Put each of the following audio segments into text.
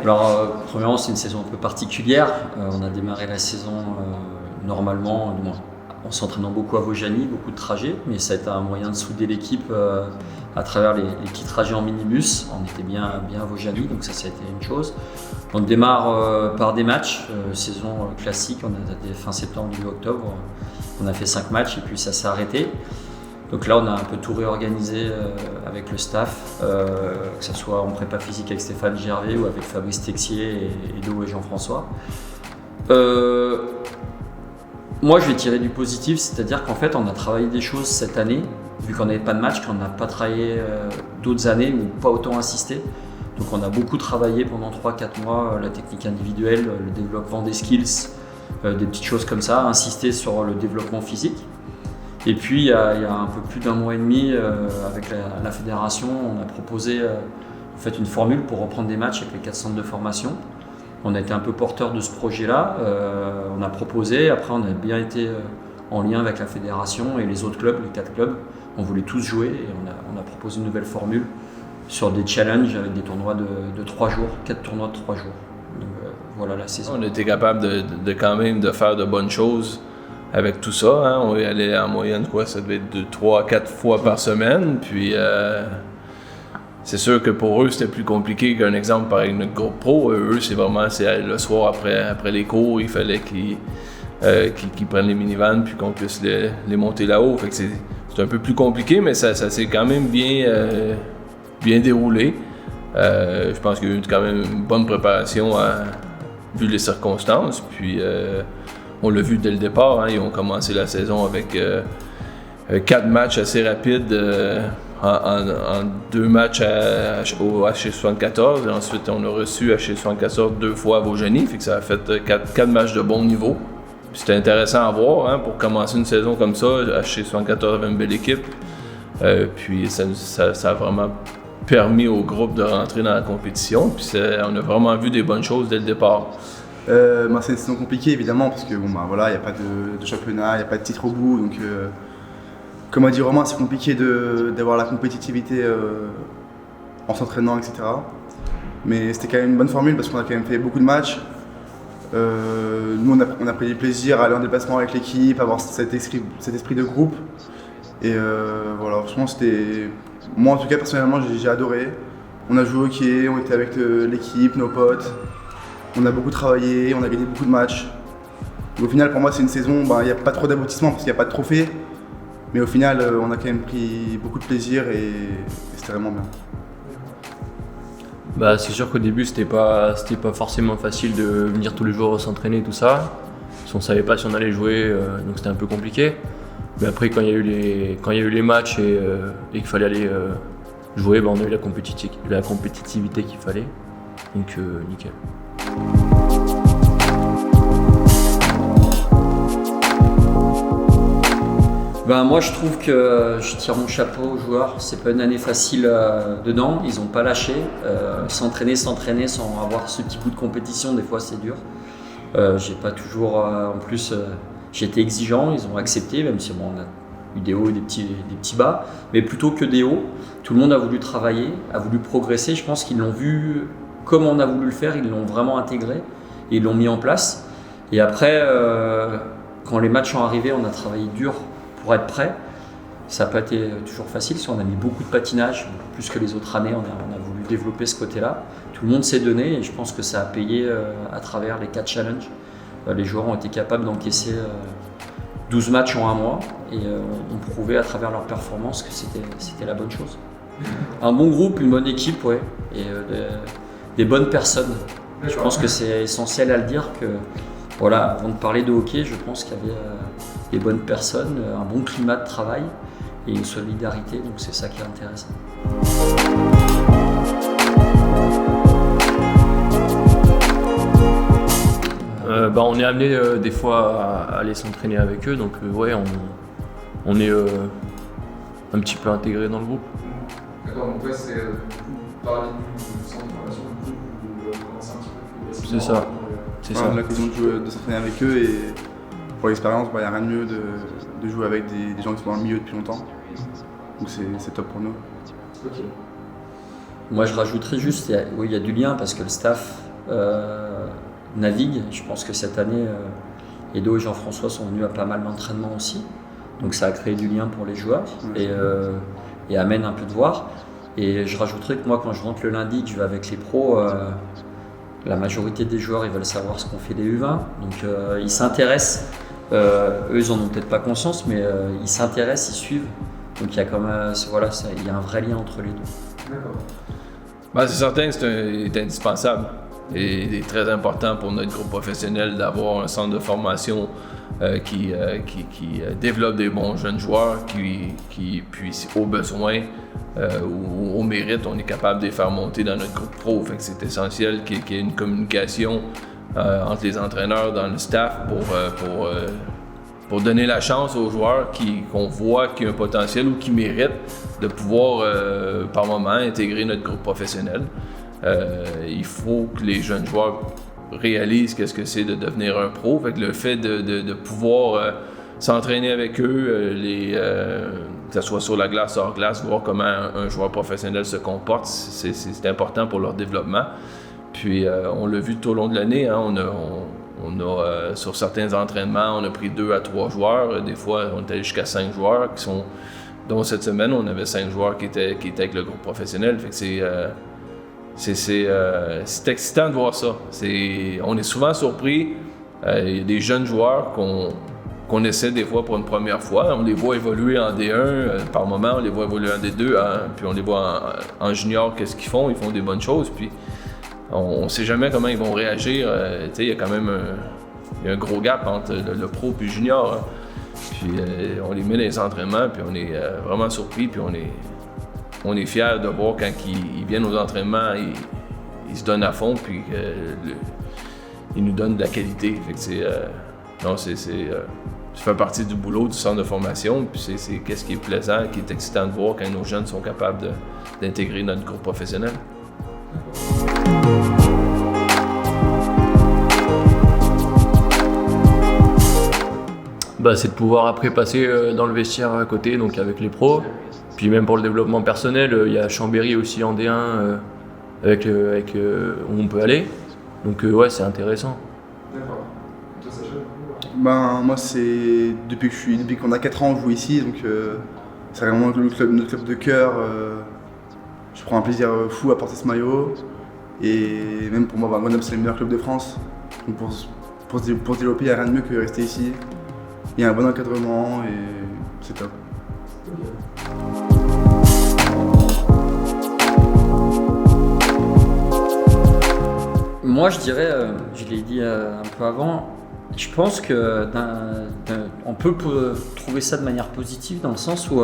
Alors, premièrement, c'est une saison un peu particulière. On a démarré la saison normalement, du moins, en s'entraînant beaucoup à Vaujany, beaucoup de trajets, mais ça a été un moyen de souder l'équipe à travers les petits trajets en minibus. On était bien à Vaujany, donc ça a été une chose. On démarre par des matchs, saison classique, on a fin septembre, début octobre, on a fait 5 matchs et puis ça s'est arrêté. Donc là, on a un peu tout réorganisé avec le staff, que ce soit en prépa physique avec Stéphane Gervais ou avec Fabrice Texier, Edo et Jean-François. Moi, je vais tirer du positif, c'est-à-dire qu'en fait, on a travaillé des choses cette année, vu qu'on n'avait pas de match, qu'on n'a pas travaillé d'autres années ou pas autant insisté. Donc on a beaucoup travaillé pendant 3-4 mois la technique individuelle, le développement des skills, des petites choses comme ça, insister sur le développement physique. Et puis il y a un peu plus d'un mois et demi, avec la fédération, on a proposé en fait une formule pour reprendre des matchs avec les 4 centres de formation. On a été un peu porteur de ce projet-là, on a proposé, après on a bien été en lien avec la fédération et les autres clubs, les 4 clubs. On voulait tous jouer et on a proposé une nouvelle formule sur des challenges avec des tournois de 3 jours, 4 tournois de 3 jours. Donc, voilà la saison. On était capable de quand même de faire de bonnes choses avec tout ça. Hein. On y allait en moyenne, ça devait être de 3-4 fois par semaine. Puis c'est sûr que pour eux, c'était plus compliqué qu'un exemple par notre groupe pro. Eux, c'est le soir après les cours, il fallait qu'ils prennent les minivans puis qu'on puisse les monter là-haut. Fait que c'est un peu plus compliqué, mais ça s'est quand même bien déroulé. Je pense qu'il y a eu quand même une bonne préparation vu les circonstances. Puis on l'a vu dès le départ, hein, ils ont commencé la saison avec 4 matchs assez rapides en 2 matchs au HC74. Et ensuite, on a reçu HC74 2 fois à Vaujany, fait que ça a fait 4 matchs de bon niveau. Puis c'était intéressant à voir, hein, pour commencer une saison comme ça. HC74 avait une belle équipe. Puis ça a vraiment permis au groupe de rentrer dans la compétition. Puis on a vraiment vu des bonnes choses dès le départ. C'est une saison compliquée évidemment parce que il n'y a pas de championnat, il n'y a pas de titre au bout. Donc, comme a dit Romain, c'est compliqué d'avoir la compétitivité en s'entraînant, etc. Mais c'était quand même une bonne formule parce qu'on a quand même fait beaucoup de matchs. Nous, on a pris du plaisir à aller en déplacement avec l'équipe, à avoir cet esprit de groupe. Et voilà, franchement, moi en tout cas, personnellement, j'ai adoré. On a joué au hockey, on était avec l'équipe, nos potes. On a beaucoup travaillé, on a gagné beaucoup de matchs. Donc, au final, pour moi, c'est une saison, il n'y a pas trop d'aboutissement parce qu'il n'y a pas de trophée. Mais au final, on a quand même pris beaucoup de plaisir et c'était vraiment bien. C'est sûr qu'au début, c'était pas forcément facile de venir tous les jours s'entraîner et tout ça. Parce qu'on savait pas si on allait jouer, donc c'était un peu compliqué. Mais après, quand il y a eu les matchs et qu'il fallait aller jouer, on a eu la compétitivité qu'il fallait. Donc nickel. Moi je trouve que je tire mon chapeau aux joueurs, c'est pas une année facile dedans, ils n'ont pas lâché, s'entraîner sans avoir ce petit coup de compétition, des fois c'est dur. J'ai pas toujours, en plus j'ai été exigeant, ils ont accepté, même si on a eu des hauts et des petits bas, mais plutôt que des hauts, tout le monde a voulu travailler, a voulu progresser, je pense qu'ils l'ont vu comme on a voulu le faire, ils l'ont vraiment intégré et ils l'ont mis en place. Et après, quand les matchs sont arrivés, on a travaillé dur pour être prêt. Ça n'a pas été toujours facile, on a mis beaucoup de patinage, beaucoup plus que les autres années, on a voulu développer ce côté-là. Tout le monde s'est donné et je pense que ça a payé à travers les 4 challenges. Les joueurs ont été capables d'encaisser 12 matchs en 1 mois et ont prouvé à travers leur performance que c'était la bonne chose. Un bon groupe, une bonne équipe, ouais, et des bonnes personnes. Je pense que c'est essentiel à le dire que, voilà, avant de parler de hockey, je pense qu'il y avait des bonnes personnes, un bon climat de travail et une solidarité, donc c'est ça qui est intéressant. On est amené des fois à aller s'entraîner avec eux, donc ouais, on est un petit peu intégré dans le groupe. D'accord, donc c'est parler du centre de formation du coup, vous commencez un petit peu. C'est ça. On a l'occasion de s'entraîner avec eux et pour l'expérience, il n'y a rien de mieux de jouer avec des gens qui sont dans le milieu depuis longtemps. Donc c'est top pour nous. Ok. Moi, je rajouterais juste, il y a du lien parce que le staff navigue. Je pense que cette année, Edo et Jean-François sont venus à pas mal d'entraînements aussi. Donc ça a créé du lien pour les joueurs et amène un peu de voir. Et je rajouterais que moi, quand je rentre le lundi, que je vais avec les pros, la majorité des joueurs, ils veulent savoir ce qu'on fait des U20. Donc ils s'intéressent. Eux, ils en ont peut-être pas conscience, mais ils s'intéressent, ils suivent. Donc il y a comme il y a un vrai lien entre les deux. D'accord. Ben, c'est certain que c'est indispensable et très important pour notre groupe professionnel d'avoir un centre de formation qui développe des bons jeunes joueurs qui puissent, au besoin ou au mérite, on est capable de les faire monter dans notre groupe pro. Fait que c'est essentiel qu'il y ait une communication entre les entraîneurs dans le staff pour donner la chance aux joueurs qu'on voit qui ont un potentiel ou qui méritent de pouvoir, par moment, intégrer notre groupe professionnel. Il faut que les jeunes joueurs réalisent qu'est-ce que c'est de devenir un pro. Fait que le fait de pouvoir s'entraîner avec eux, que ce soit sur la glace, hors glace, voir comment un joueur professionnel se comporte, c'est important pour leur développement. Puis on l'a vu tout au long de l'année, hein, on a sur certains entraînements, on a pris 2 à 3 joueurs. Des fois, on est allé jusqu'à 5 joueurs dont cette semaine, on avait 5 joueurs qui étaient avec le groupe professionnel. Fait que c'est excitant de voir ça. On est souvent surpris. Il y a des jeunes joueurs qu'on essaie des fois pour une première fois. On les voit évoluer en D1 par moment, on les voit évoluer en D2, puis on les voit en junior, qu'est-ce qu'ils font. Ils font des bonnes choses. Puis on ne sait jamais comment ils vont réagir. Il y a quand même un gros gap entre le pro et le junior. Hein. Puis on les met dans les entraînements, puis on est vraiment surpris, puis on est fiers de voir quand ils viennent aux entraînements, ils se donnent à fond, puis ils nous donnent de la qualité. Fait que ça fait partie du boulot du centre de formation, puis c'est qu'est-ce qui est plaisant, qui est excitant de voir quand nos jeunes sont capables d'intégrer notre groupe professionnel. C'est de pouvoir après passer dans le vestiaire à côté, donc avec les pros. Puis même pour le développement personnel, il y a Chambéry aussi en D1 où on peut aller. Donc ouais, c'est intéressant. D'accord. Et toi, Sacha? Moi, c'est depuis qu'on a 4 ans, on joue ici, donc c'est vraiment notre club de cœur. Je prends un plaisir fou à porter ce maillot. Et même pour moi, Grenoble, c'est le meilleur club de France. Donc pour se développer, il n'y a rien de mieux que rester ici. Il y a un bon encadrement et c'est top. Moi, je dirais, je l'ai dit un peu avant, je pense qu'on peut trouver ça de manière positive dans le sens où,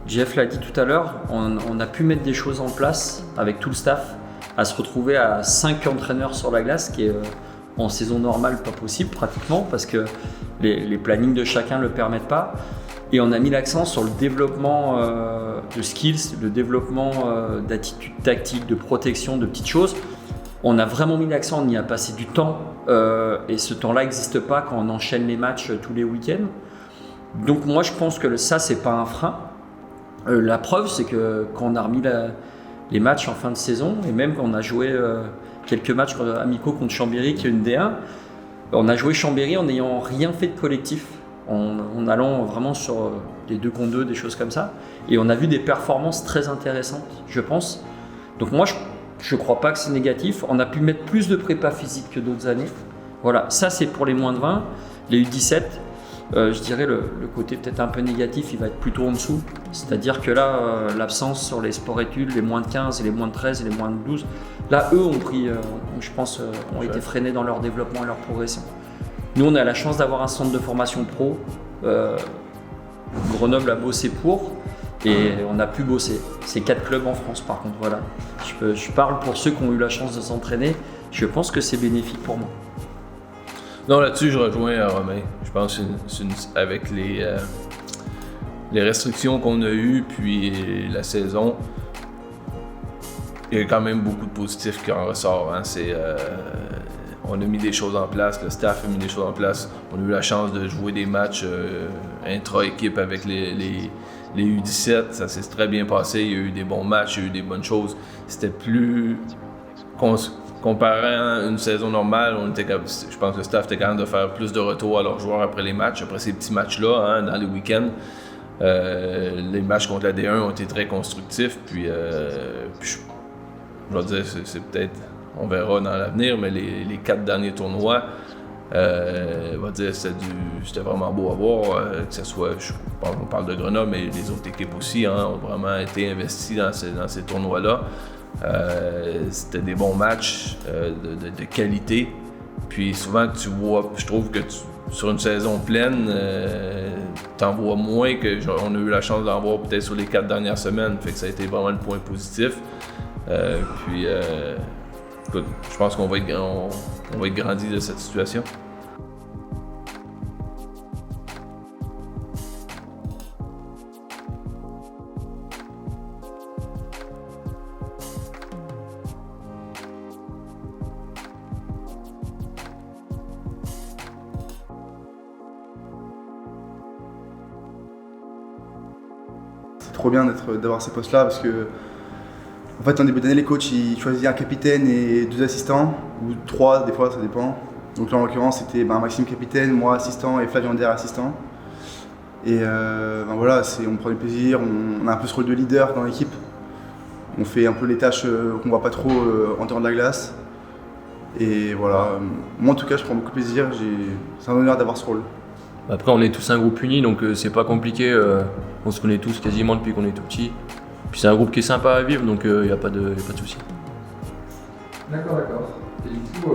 Jeff l'a dit tout à l'heure, on a pu mettre des choses en place avec tout le staff, à se retrouver à 5 entraîneurs sur la glace, qui est en saison normale pas possible pratiquement, parce que les plannings de chacun ne le permettent pas. Et on a mis l'accent sur le développement de skills, le développement d'attitudes tactiques, de protection, de petites choses. On a vraiment mis l'accent, on y a passé du temps et ce temps-là n'existe pas quand on enchaîne les matchs tous les week-ends. Donc moi je pense que ça c'est pas un frein. La preuve c'est que quand on a remis les matchs en fin de saison et même quand on a joué quelques matchs amicaux contre Chambéry qui est une D1, on a joué Chambéry en n'ayant rien fait de collectif, en allant vraiment sur des 2 contre 2, des choses comme ça. Et on a vu des performances très intéressantes, je pense. Donc moi je ne crois pas que c'est négatif. On a pu mettre plus de prépa physique que d'autres années. Voilà, ça c'est pour les moins de 20. Les U17, je dirais le côté peut-être un peu négatif, il va être plutôt en dessous. C'est-à-dire que là, l'absence sur les sports-études, les moins de 15 et les moins de 13 et les moins de 12, là, eux ont pris, je pense, ont été freinés dans leur développement et leur progression. Nous, on a la chance d'avoir un centre de formation pro. Grenoble a bossé pour. Et on a pu bosser. C'est 4 clubs en France par contre, voilà. Je parle pour ceux qui ont eu la chance de s'entraîner. Je pense que c'est bénéfique pour moi. Non, là-dessus, je rejoins Romain. Je pense que avec les restrictions qu'on a eues, puis la saison, il y a quand même beaucoup de positifs qui en ressortent. Hein. on a mis des choses en place, le staff a mis des choses en place. On a eu la chance de jouer des matchs intra-équipe avec les U17, ça s'est très bien passé, il y a eu des bons matchs, il y a eu des bonnes choses. C'était plus... Comparant à une saison normale, je pense que le staff était capable de faire plus de retours à leurs joueurs après les matchs, après ces petits matchs-là, hein, dans les week-ends. Les matchs contre la D1 ont été très constructifs, puis je vais dire, c'est peut-être, on verra dans l'avenir, mais les 4 derniers tournois, on va dire, c'était vraiment beau à voir, que ce soit, on parle de Grenoble, mais les autres équipes aussi ont vraiment été investies dans ces tournois-là. C'était des bons matchs de qualité. Puis souvent tu vois, je trouve que sur une saison pleine, t'en vois moins que on a eu la chance d'en voir peut-être sur les 4 dernières semaines. Fait que ça a été vraiment le point positif. Puis écoute, je pense qu'on va être grandi de cette situation. Trop bien d'avoir ces postes-là parce que en fait en début d'année les coachs ils choisissent un capitaine et 2 assistants ou 3 des fois ça dépend. Donc là en l'occurrence c'était Maxime capitaine, moi assistant et Flavien Der assistant. Et voilà, on prend du plaisir, on a un peu ce rôle de leader dans l'équipe. On fait un peu les tâches qu'on voit pas trop en dehors de la glace. Et voilà, moi en tout cas je prends beaucoup de plaisir, c'est un honneur d'avoir ce rôle. Après, on est tous un groupe uni, donc c'est pas compliqué. On se connaît tous quasiment depuis qu'on est tout petit. Puis c'est un groupe qui est sympa à vivre, donc il n'y a pas de souci. D'accord. Et du coup,